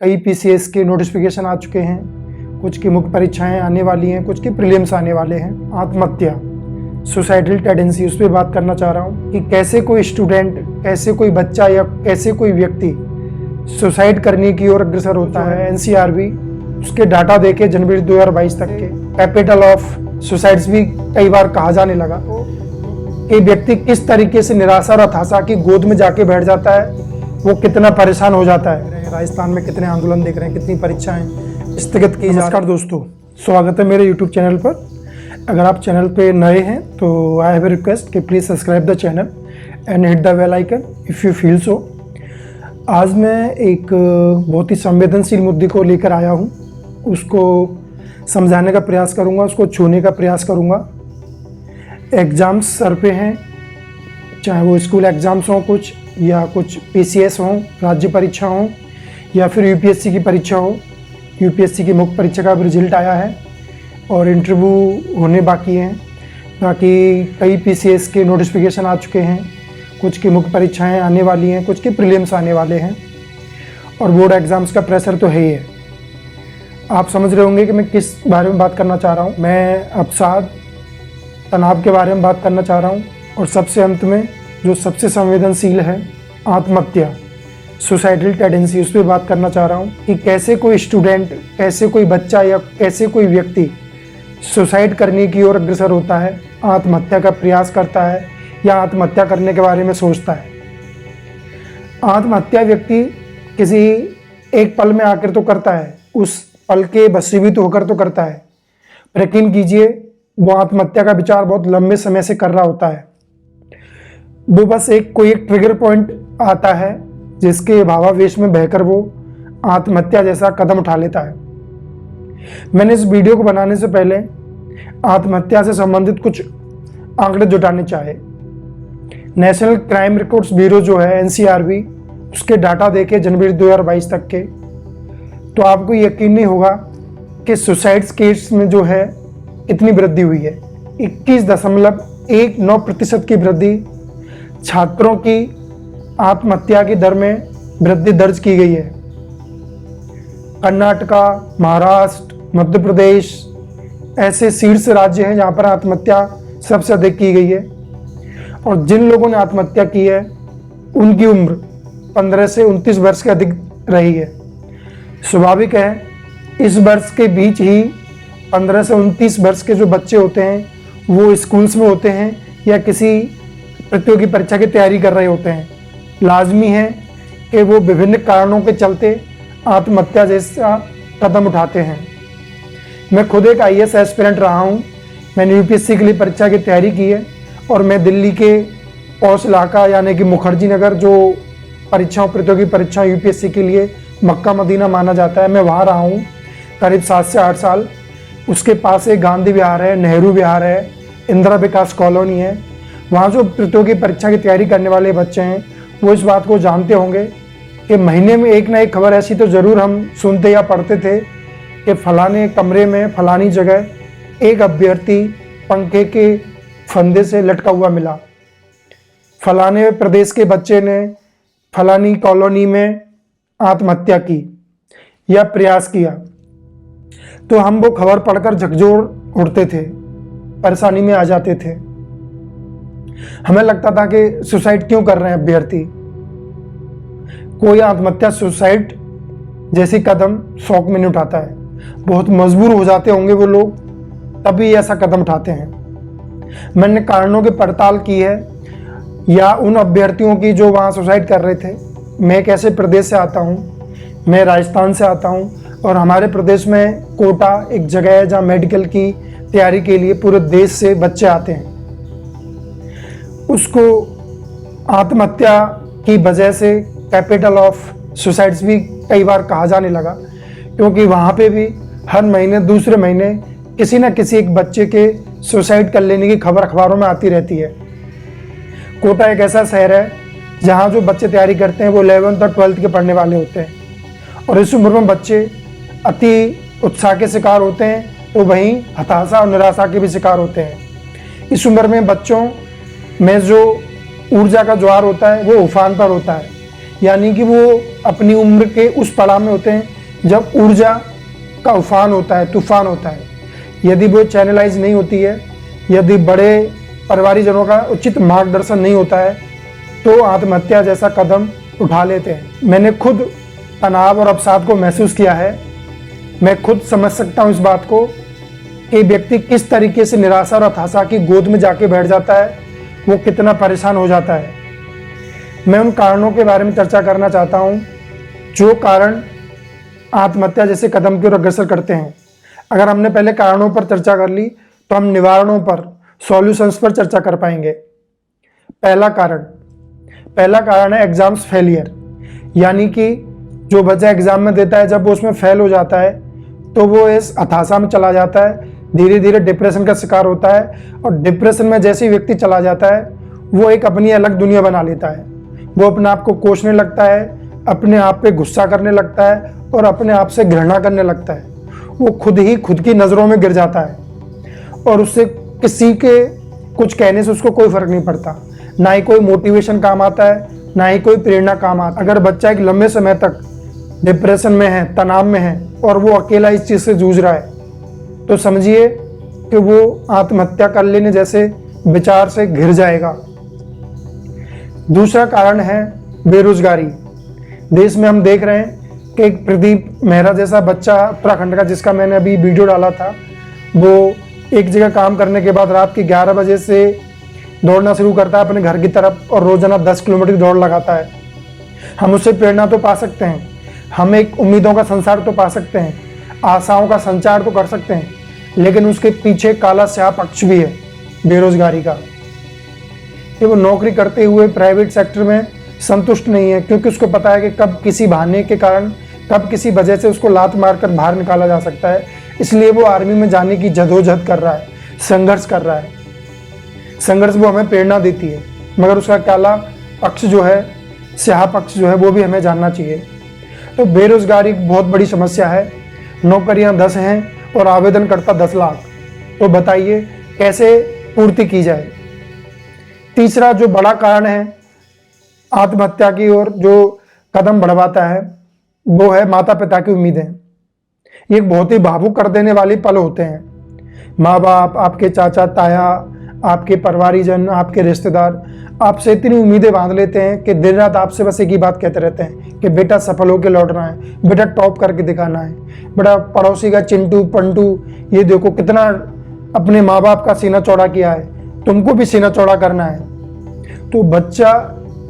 कई पीसीएस के नोटिफिकेशन आ चुके हैं, कुछ की मुख्य परीक्षाएं आने वाली हैं, कुछ की प्रीलिम्स आने वाले हैं। आत्महत्या, सुसाइडल टेंडेंसी, उस पर बात करना चाह रहा हूँ कि कैसे कोई स्टूडेंट, कैसे कोई बच्चा या कैसे कोई व्यक्ति सुसाइड करने की ओर अग्रसर होता है। एनसीआरबी उसके डाटा देके जनवरी 2022 तक के कैपिटल ऑफ सुसाइड्स भी कई बार कहा जाने लगा कि व्यक्ति किस तरीके से निराशा और हताशा की गोद में जाके बैठ जाता है, वो कितना परेशान हो जाता है। राजस्थान में कितने आंदोलन देख रहे हैं, कितनी परीक्षाएं स्थगित की। नमस्कार दोस्तों, स्वागत है मेरे यूट्यूब चैनल पर। अगर आप चैनल पे नए हैं तो आई हैव ए रिक्वेस्ट कि please subscribe the channel and hit the bell icon if you feel so. आज मैं एक बहुत ही संवेदनशील मुद्दे को लेकर आया हूँ, उसको समझाने का प्रयास करूँगा, उसको छूने का प्रयास करूँगा। एग्ज़ाम्स सर पे हैं, चाहे वो स्कूल एग्ज़ाम्स हों कुछ, या कुछ पीसीएस हों, राज्य परीक्षा हों, या फिर यूपीएससी की परीक्षा हो। यूपीएससी की मुख्य परीक्षा का रिजल्ट आया है और इंटरव्यू होने बाकी हैं। बाकी कई पीसीएस के नोटिफिकेशन आ चुके हैं, कुछ की मुख्य परीक्षाएं आने वाली हैं, कुछ के प्रीलिम्स आने वाले हैं, और बोर्ड एग्ज़ाम्स का प्रेशर तो है ही है। आप समझ रहे होंगे कि मैं किस बारे में बात करना चाह रहा हूँ। मैं अवसाद, तनाव के बारे में बात करना चाह रहा हूँ, और सबसे अंत में जो सबसे संवेदनशील है, आत्महत्या, सुसाइडल टेंडेंसी, उस पर बात करना चाह रहा हूँ कि कैसे कोई स्टूडेंट, कैसे कोई बच्चा या कैसे कोई व्यक्ति सुसाइड करने की ओर अग्रसर होता है, आत्महत्या का प्रयास करता है या आत्महत्या करने के बारे में सोचता है। आत्महत्या व्यक्ति किसी एक पल में आकर तो करता है, उस पल के वशीभूत होकर तो करता है, पर यकीन कीजिए वो आत्महत्या का विचार बहुत लंबे समय से कर रहा होता है। वो बस कोई एक ट्रिगर पॉइंट आता है जिसके भावावेश में बहकर वो आत्महत्या जैसा कदम उठा लेता है। मैंने इस वीडियो को बनाने से पहले आत्महत्या से संबंधित कुछ आंकड़े जुटाने चाहे। नेशनल क्राइम रिकॉर्ड्स ब्यूरो जो है एनसीआरबी, उसके डाटा देके जनवरी 2022 तक के, तो आपको यकीन नहीं होगा कि सुसाइड्स केस में जो है कितनी वृद्धि हुई है। 21.19% की वृद्धि, छात्रों की आत्महत्या की दर में वृद्धि दर्ज की गई है। कर्नाटका, महाराष्ट्र, मध्य प्रदेश ऐसे शीर्ष राज्य हैं जहां पर आत्महत्या सबसे अधिक की गई है। और जिन लोगों ने आत्महत्या की है उनकी उम्र 15 से 29 वर्ष के अधिक रही है। स्वाभाविक है, इस वर्ष के बीच ही 15 से 29 वर्ष के जो बच्चे होते हैं वो स्कूल्स में होते हैं या किसी प्रतियोगी परीक्षा की तैयारी कर रहे होते हैं। लाजमी है कि वो विभिन्न कारणों के चलते आत्महत्या जैसा कदम उठाते हैं। मैं खुद एक आईएएस एस्पिरेंट रहा हूँ। मैंने यूपीएससी के लिए परीक्षा की तैयारी की है, और मैं दिल्ली के पौष इलाका यानी कि मुखर्जी नगर, जो प्रतियोगी परीक्षा यूपीएससी के लिए मक्का मदीना माना जाता है, मैं वहाँ रहा हूँ करीब 7 से 8 साल। उसके पास एक गांधी विहार है, नेहरू विहार है, इंदिरा विकास कॉलोनी है। वहाँ जो प्रतियोगी परीक्षा की तैयारी करने वाले बच्चे हैं वो इस बात को जानते होंगे कि महीने में एक ना एक खबर ऐसी तो ज़रूर हम सुनते या पढ़ते थे कि फलाने कमरे में फलानी जगह एक अभ्यर्थी पंखे के फंदे से लटका हुआ मिला, फलाने प्रदेश के बच्चे ने फलानी कॉलोनी में आत्महत्या की या प्रयास किया। तो हम वो खबर पढ़कर झकझोर उठते थे, परेशानी में आ जाते थे। हमें लगता था कि सुसाइड क्यों कर रहे हैं अभ्यर्थी। कोई आत्महत्या, सुसाइड जैसी कदम शौक में नहीं उठाता है, बहुत मजबूर हो जाते होंगे वो लोग, तभी ऐसा कदम उठाते हैं। मैंने कारणों की पड़ताल की है, या उन अभ्यर्थियों की जो वहाँ सुसाइड कर रहे थे। मैं एक ऐसे प्रदेश से आता हूँ, मैं राजस्थान से आता हूँ, और हमारे प्रदेश में कोटा एक जगह है जहाँ मेडिकल की तैयारी के लिए पूरे देश से बच्चे आते हैं। उसको आत्महत्या की वजह से कैपिटल ऑफ सुसाइड्स भी कई बार कहा जाने लगा, क्योंकि वहाँ पे भी हर महीने दूसरे महीने किसी न किसी एक बच्चे के सुसाइड कर लेने की खबर अखबारों में आती रहती है। कोटा एक ऐसा शहर है जहाँ जो बच्चे तैयारी करते हैं वो 11th और 12th के पढ़ने वाले होते हैं, और इस उम्र में बच्चे अति उत्साह के शिकार होते हैं, तो वहीं हताशा और निराशा के भी शिकार होते हैं। इस उम्र में बच्चों में जो ऊर्जा का ज्वार होता है वो उफान पर होता है। यानी कि वो अपनी उम्र के उस पड़ाव में होते हैं जब ऊर्जा का उफान होता है, तूफान होता है। यदि वो चैनलाइज नहीं होती है, यदि बड़े परिवारीजनों का उचित मार्गदर्शन नहीं होता है, तो आत्महत्या जैसा कदम उठा लेते हैं। मैंने खुद तनाव और अवसाद को महसूस किया है। मैं खुद समझ सकता हूँ इस बात को कि व्यक्ति किस तरीके से निराशा और हताशा की गोद में जाके बैठ जाता है, वो कितना परेशान हो जाता है। मैं उन कारणों के बारे में चर्चा करना चाहता हूँ जो कारण आत्महत्या जैसे कदम की ओर अग्रसर करते हैं। अगर हमने पहले कारणों पर चर्चा कर ली तो हम निवारणों पर, सॉल्यूशंस पर चर्चा कर पाएंगे। पहला कारण है एग्जाम्स फेलियर, यानी कि जो बच्चा एग्जाम में देता है, जब वो उसमें फेल हो जाता है तो वो इस हताशा में चला जाता है, धीरे धीरे डिप्रेशन का शिकार होता है। और डिप्रेशन में जैसे ही व्यक्ति चला जाता है, वो एक अपनी अलग दुनिया बना लेता है। वो अपने आप को कोसने लगता है, अपने आप पे गुस्सा करने लगता है और अपने आप से घृणा करने लगता है। वो खुद ही खुद की नज़रों में गिर जाता है और उससे किसी के कुछ कहने से उसको कोई फर्क नहीं पड़ता। ना ही कोई मोटिवेशन काम आता है, ना ही कोई प्रेरणा काम आता है। अगर बच्चा एक लंबे समय तक डिप्रेशन में है, तनाव में है और वो अकेला इस चीज़ से जूझ रहा है, तो समझिए कि वो आत्महत्या कर लेने जैसे विचार से घिर जाएगा। दूसरा कारण है बेरोजगारी। देश में हम देख रहे हैं कि एक प्रदीप मेहरा जैसा बच्चा उत्तराखंड का, जिसका मैंने अभी वीडियो डाला था, वो एक जगह काम करने के बाद रात के 11 बजे से दौड़ना शुरू करता है अपने घर की तरफ और रोजाना 10 किलोमीटर की दौड़ लगाता है। हम उससे प्रेरणा तो पा सकते हैं, हम एक उम्मीदों का संसार तो पा सकते हैं, आशाओं का संचार तो कर सकते हैं, लेकिन उसके पीछे काला स्याह पक्ष भी है बेरोजगारी का। कि वो नौकरी करते हुए प्राइवेट सेक्टर में संतुष्ट नहीं है, क्योंकि उसको पता है कि कब किसी बहाने के कारण, कब किसी वजह से उसको लात मारकर बाहर निकाला जा सकता है। इसलिए वो आर्मी में जाने की जदोजहद कर रहा है, संघर्ष कर रहा है। संघर्ष वो हमें प्रेरणा देती है, मगर उसका काला पक्ष जो है, स्याह पक्ष जो है, वो भी हमें जानना चाहिए। तो बेरोजगारी बहुत बड़ी समस्या है। नौकरियां 10 हैं और आवेदनकर्ता 10 लाख। तो बताइए कैसे पूर्ति की जाए। तीसरा जो बड़ा कारण है आत्महत्या की ओर जो कदम बढ़वाता है, वो है माता पिता की उम्मीदें। ये एक बहुत ही भावुक कर देने वाले पल होते हैं। माँ बाप, आपके चाचा ताया, आपके परिवारीजन, आपके रिश्तेदार आपसे इतनी उम्मीदें बांध लेते हैं कि दिन रात आपसे बस एक ही बात कहते रहते हैं कि बेटा सफल होकर लौटना है, बेटा टॉप करके दिखाना है, बेटा पड़ोसी का चिंटू पंटू ये देखो कितना अपने माँ बाप का सीना चौड़ा किया है, तुमको भी सीना चौड़ा करना है। तो बच्चा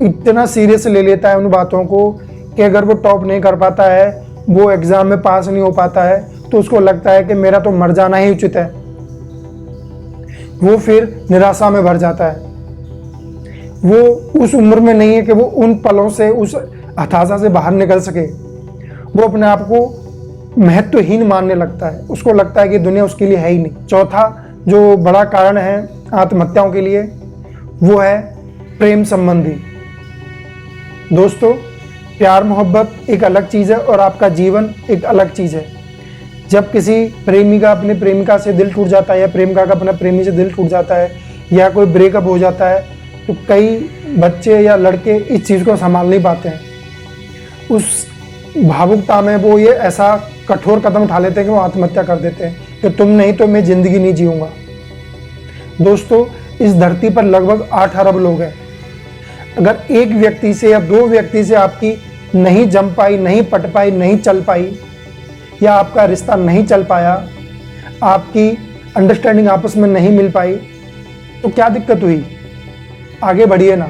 इतना सीरियस ले लेता है उन बातों को कि अगर वो टॉप नहीं कर पाता है, वो एग्जाम में पास नहीं हो पाता है, तो उसको लगता है कि मेरा तो मर जाना ही उचित है। वो फिर निराशा में भर जाता है। वो उस उम्र में नहीं है कि वो उन पलों से, उस हताशा से बाहर निकल सके। वो अपने आप को महत्वहीन मानने लगता है, उसको लगता है कि दुनिया उसके लिए है ही नहीं। चौथा जो बड़ा कारण है आत्महत्याओं के लिए, वो है प्रेम संबंधी। दोस्तों, प्यार मोहब्बत एक अलग चीज़ है और आपका जीवन एक अलग चीज़ है। जब किसी प्रेमी का अपनी प्रेमिका से दिल टूट जाता है या प्रेमिका का अपना प्रेमी से दिल टूट जाता है या कोई ब्रेकअप हो जाता है, तो कई बच्चे या लड़के इस चीज़ को संभाल नहीं पाते हैं। उस भावुकता में वो ये ऐसा कठोर कदम उठा लेते हैं कि वो आत्महत्या कर देते हैं कि तुम नहीं तो मैं ज़िंदगी नहीं जीऊँगा। दोस्तों, इस धरती पर लगभग 8 अरब लोग हैं। अगर एक व्यक्ति से या 2 व्यक्ति से आपकी नहीं जम पाई, नहीं पट पाई, नहीं चल पाई, या आपका रिश्ता नहीं चल पाया, आपकी अंडरस्टैंडिंग आपस में नहीं मिल पाई, तो क्या दिक्कत हुई? आगे बढ़िए ना।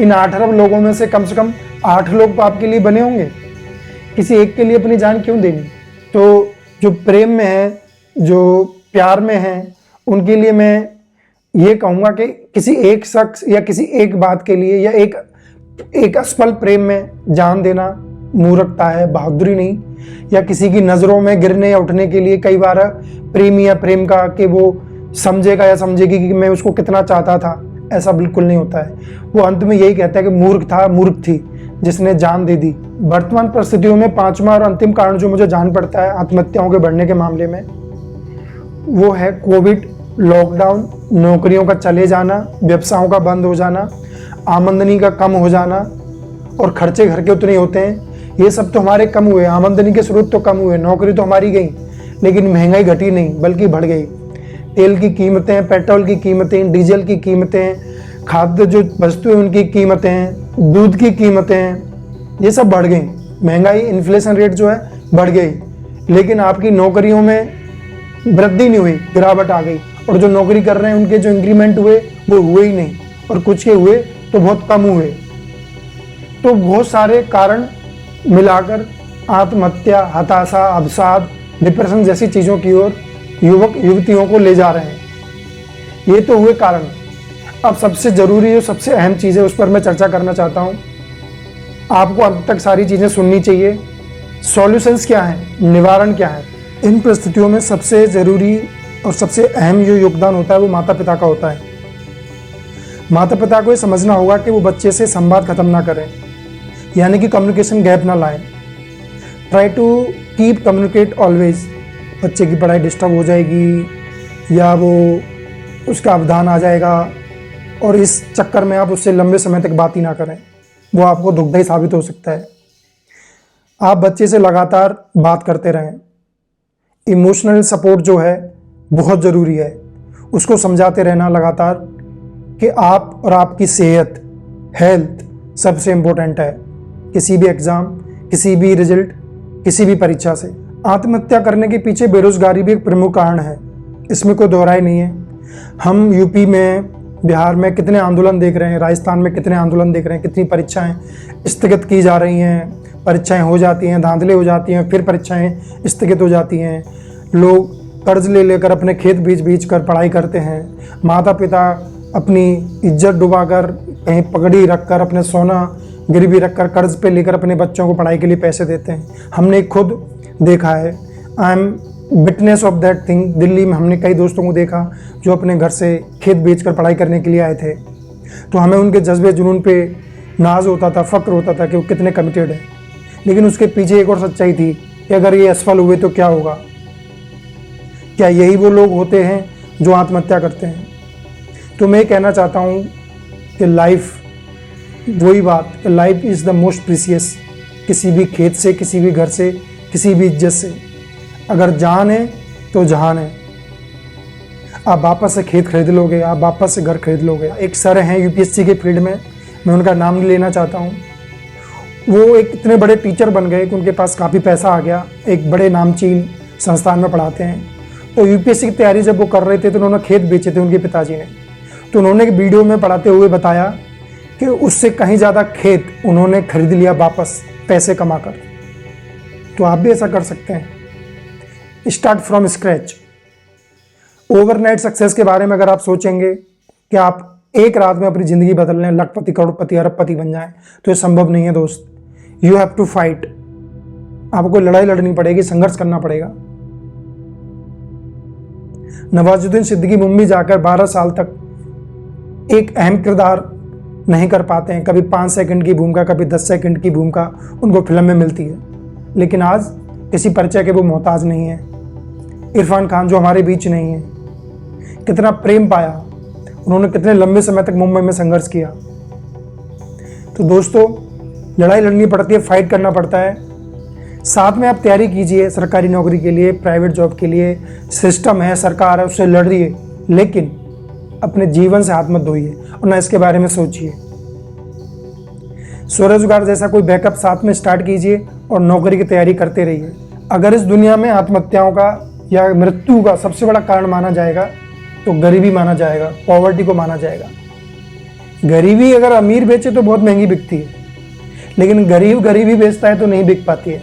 इन 8 अरब लोगों में से कम 8 लोग तो आपके लिए बने होंगे। किसी एक के लिए अपनी जान क्यों देनी? तो जो प्रेम में है, जो प्यार में है, उनके लिए मैं ये कहूँगा कि किसी एक शख्स या किसी एक बात के लिए या एक असफल प्रेम में जान देना मूर्खता है, बहादुरी नहीं। या किसी की नज़रों में गिरने या उठने के लिए कई बार प्रेमी या प्रेम का कि वो समझेगा या समझेगी कि मैं उसको कितना चाहता था, ऐसा बिल्कुल नहीं होता है। वो अंत में यही कहता है कि मूर्ख था, मूर्ख थी जिसने जान दे दी। वर्तमान परिस्थितियों में 5वां और अंतिम कारण जो मुझे जान पड़ता है आत्महत्याओं के बढ़ने के मामले में, वो है कोविड, लॉकडाउन, नौकरियों का चले जाना, व्यवसायों का बंद हो जाना, आमदनी का कम हो जाना और खर्चे घर के उतने होते हैं। ये सब तो हमारे कम हुए, आमदनी के स्रोत तो कम हुए, नौकरी तो हमारी गई, लेकिन महंगाई घटी नहीं बल्कि बढ़ गई। तेल की कीमतें, पेट्रोल की कीमतें, डीजल की कीमतें, खाद्य जो वस्तुएं उनकी कीमतें, दूध की कीमतें, ये सब बढ़ गई। महंगाई, इन्फ्लेशन रेट जो है बढ़ गई, लेकिन आपकी नौकरियों में वृद्धि नहीं हुई, गिरावट आ गई। और जो नौकरी कर रहे हैं उनके जो इंक्रीमेंट हुए वो हुए ही नहीं, और कुछ के हुए तो बहुत कम हुए। तो बहुत सारे कारण मिलाकर आत्महत्या, हताशा, अवसाद, डिप्रेशन जैसी चीज़ों की ओर युवक युवतियों को ले जा रहे हैं। ये तो हुए कारण। अब सबसे ज़रूरी, जो सबसे अहम चीज़ है उस पर मैं चर्चा करना चाहता हूँ। आपको अंत तक सारी चीज़ें सुननी चाहिए। सॉल्यूशंस क्या हैं, निवारण क्या है। इन परिस्थितियों में सबसे ज़रूरी और सबसे अहम जो योगदान होता है वो माता पिता का होता है। माता पिता को ये समझना होगा कि वो बच्चे से संवाद खत्म ना करें, यानी कि कम्युनिकेशन गैप ना लाएं। Try to keep communicate always. बच्चे की पढ़ाई डिस्टर्ब हो जाएगी या वो उसका अवधान आ जाएगा, और इस चक्कर में आप उससे लंबे समय तक बात ही ना करें, वो आपको दुखदायी साबित हो सकता है। आप बच्चे से लगातार बात करते रहें। इमोशनल सपोर्ट जो है बहुत ज़रूरी है। उसको समझाते रहना लगातार कि आप और आपकी सेहत, हेल्थ सबसे इम्पोर्टेंट है किसी भी एग्ज़ाम, किसी भी रिजल्ट, किसी भी परीक्षा से। आत्महत्या करने के पीछे बेरोजगारी भी एक प्रमुख कारण है, इसमें कोई दोहराई नहीं है। हम यूपी में, बिहार में कितने आंदोलन देख रहे हैं, राजस्थान में कितने आंदोलन देख रहे हैं, कितनी परीक्षाएं स्थगित की जा रही हैं, परीक्षाएं हो जाती हैं, धांधली हो जाती हैं, फिर परीक्षाएं स्थगित हो जाती हैं। लोग कर्ज ले लेकर अपने खेत बीच कर पढ़ाई करते हैं। माता पिता अपनी इज्जत डुबाकर, कहीं पगड़ी रखकर, अपने सोना गिरवी रखकर कर्ज पे लेकर अपने बच्चों को पढ़ाई के लिए पैसे देते हैं। हमने खुद देखा है, I am witness of that thing. Delhi में हमने कई दोस्तों को देखा जो अपने घर से खेत बेचकर पढ़ाई करने के लिए आए थे। तो हमें उनके जज्बे जुनून पे नाज होता था, फ़क्र होता था कि वो कितने कमिटेड हैं। लेकिन उसके पीछे एक और सच्चाई थी कि अगर ये असफल हुए तो क्या होगा। क्या यही वो लोग होते हैं जो आत्महत्या करते हैं? तो मैं कहना चाहता हूँ कि लाइफ, वही बात, life is the most precious. किसी भी खेत से, किसी भी घर से, किसी भी इज्जत से, अगर जान है तो जहान है। आप वापस से खेत खरीद लोगे, आप वापस से घर खरीद लोगे। एक सर हैं यूपीएससी के फील्ड में, मैं उनका नाम नहीं लेना चाहता हूँ। वो एक इतने बड़े टीचर बन गए कि उनके पास काफ़ी पैसा आ गया, एक बड़े नामचीन संस्थान में पढ़ाते हैं। तो यूपीएससी की तैयारी जब वो कर रहे थे तो उन्होंने खेत बेचे थे उनके पिताजी ने। तो उन्होंने एक वीडियो में पढ़ाते हुए बताया कि उससे कहीं ज़्यादा खेत उन्होंने खरीद लिया वापस पैसे कमाकर। तो आप भी ऐसा कर सकते हैं। Start from scratch. Overnight success के बारे में अगर आप सोचेंगे कि आप एक रात में अपनी ज़िंदगी बदल लें, लखपति, करोड़पति, अरबपति बन जाएं, तो ये संभव नहीं है दोस्त। You have to fight. आपको लड़ाई लड़नी पड़ेगी, संघर्ष करना पड़ेगा। नवाजुद्दीन सिद्दीकी मुंबई जाकर 12 साल तक एक अहम किरदार नहीं कर पाते हैं। कभी 5 सेकंड की भूमिका, कभी 10 सेकंड की भूमिका उनको फिल्म में मिलती है, लेकिन आज किसी परिचय के वो मोहताज नहीं है। इरफान खान जो हमारे बीच नहीं है, कितना प्रेम पाया उन्होंने, कितने लंबे समय तक मुंबई में संघर्ष किया। तो दोस्तों, लड़ाई लड़नी पड़ती है, फाइट करना पड़ता है। साथ में आप तैयारी कीजिए सरकारी नौकरी के लिए, प्राइवेट जॉब के लिए। सिस्टम है, सरकार है, उससे लड़ रही है, लेकिन अपने जीवन से हाथ मत धोइए और ना इसके बारे में सोचिए। स्वरोजगार जैसा कोई बैकअप साथ में स्टार्ट कीजिए और नौकरी की तैयारी करते रहिए। अगर इस दुनिया में आत्महत्याओं का या मृत्यु का सबसे बड़ा कारण माना जाएगा तो गरीबी माना जाएगा, पॉवर्टी को माना जाएगा। गरीबी अगर अमीर बेचे तो बहुत महंगी बिकती है, लेकिन गरीब गरीबी बेचता है तो नहीं बिक पाती है।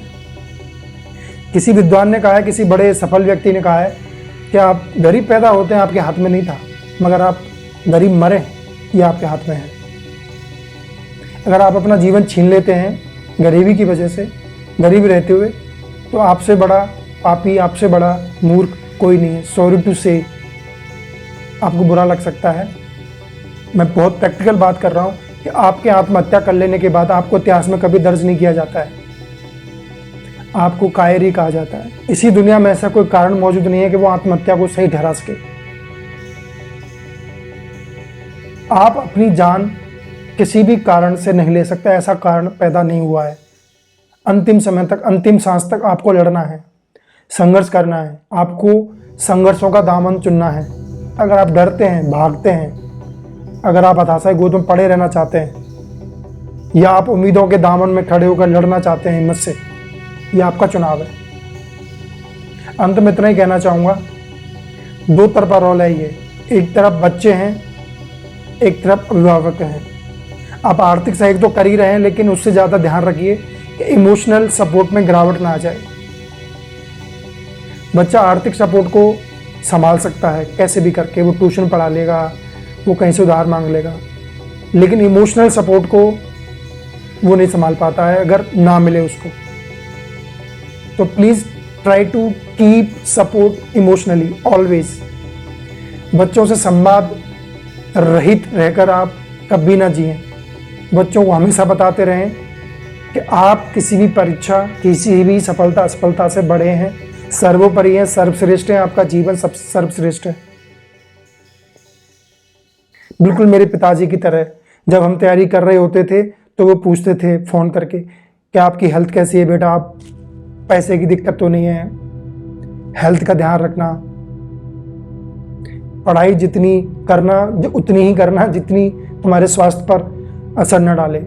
किसी विद्वान ने कहा है, किसी बड़े सफल व्यक्ति ने कहा है कि आप गरीब पैदा होते हैं आपके हाथ में नहीं था, मगर आप गरीब मरे ये आपके हाथ में है। अगर आप अपना जीवन छीन लेते हैं गरीबी की वजह से, गरीब रहते हुए, तो आपसे बड़ा पापी, आपसे बड़ा मूर्ख कोई नहीं है। सॉरी टू से, आपको बुरा लग सकता है, मैं बहुत प्रैक्टिकल बात कर रहा हूँ कि आपके आत्महत्या कर लेने के बाद आपको इतिहास में कभी दर्ज नहीं किया जाता है, आपको कायरी कहा जाता है। इसी दुनिया में ऐसा कोई कारण मौजूद नहीं है कि वो आत्महत्या को सही ठहरा सके। आप अपनी जान किसी भी कारण से नहीं ले सकता, ऐसा कारण पैदा नहीं हुआ है। अंतिम समय तक, अंतिम सांस तक आपको लड़ना है, संघर्ष करना है, आपको संघर्षों का दामन चुनना है। अगर आप डरते हैं, भागते हैं, अगर आप हताशा की गोद में पड़े रहना चाहते हैं, या आप उम्मीदों के दामन में खड़े होकर लड़ना चाहते हैं हिम्मत से, यह आपका चुनाव है। अंत में इतना ही कहना चाहूँगा, दो तरफा रोल है ये। एक तरफ बच्चे हैं, एक तरफ अभिभावक हैं। आप आर्थिक सहयोग तो कर ही रहे हैं, लेकिन उससे ज़्यादा ध्यान रखिए कि इमोशनल सपोर्ट में गिरावट ना आ जाए। बच्चा आर्थिक सपोर्ट को संभाल सकता है कैसे भी करके, वो ट्यूशन पढ़ा लेगा, वो कहीं से उधार मांग लेगा, लेकिन इमोशनल सपोर्ट को वो नहीं संभाल पाता है अगर ना मिले उसको। तो please try to keep support emotionally always. बच्चों से संवाद रहित रहकर आप कभी ना जिएं। बच्चों को हमेशा बताते रहें कि आप किसी भी परीक्षा, किसी भी सफलता असफलता से बड़े हैं, सर्वोपरि हैं, सर्वश्रेष्ठ हैं, आपका जीवन सब सर्वश्रेष्ठ है। बिल्कुल मेरे पिताजी की तरह, जब हम तैयारी कर रहे होते थे तो वो पूछते थे फ़ोन करके कि आपकी हेल्थ कैसी है बेटा, आप पैसे की दिक्कत तो नहीं है, हेल्थ का ध्यान रखना, पढ़ाई जितनी करना उतनी ही करना जितनी तुम्हारे स्वास्थ्य पर असर न डाले।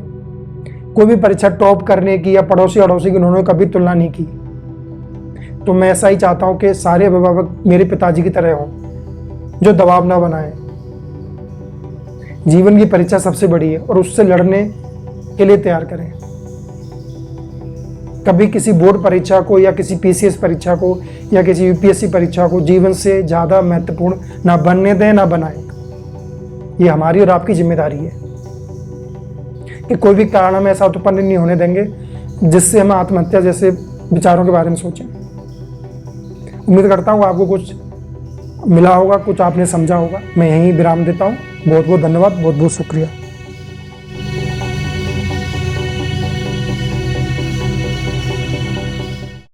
कोई भी परीक्षा टॉप करने की या पड़ोसी अड़ोसी की उन्होंने कभी तुलना नहीं की। तो मैं ऐसा ही चाहता हूँ कि सारे अभिभावक मेरे पिताजी की तरह हों, जो दबाव ना बनाएं। जीवन की परीक्षा सबसे बड़ी है और उससे लड़ने के लिए तैयार करें। कभी किसी बोर्ड परीक्षा को या किसी पीसीएस परीक्षा को या किसी यूपीएससी परीक्षा को जीवन से ज़्यादा महत्वपूर्ण ना बनने दें, ना बनाएं। ये हमारी और आपकी जिम्मेदारी है कि कोई भी कारण हमें ऐसा उत्पन्न नहीं होने देंगे जिससे हम आत्महत्या जैसे विचारों के बारे में सोचें। उम्मीद करता हूँ आपको कुछ मिला होगा, कुछ आपने समझा होगा। मैं यहीं विराम देता हूँ। बहुत बहुत धन्यवाद, बहुत बहुत शुक्रिया।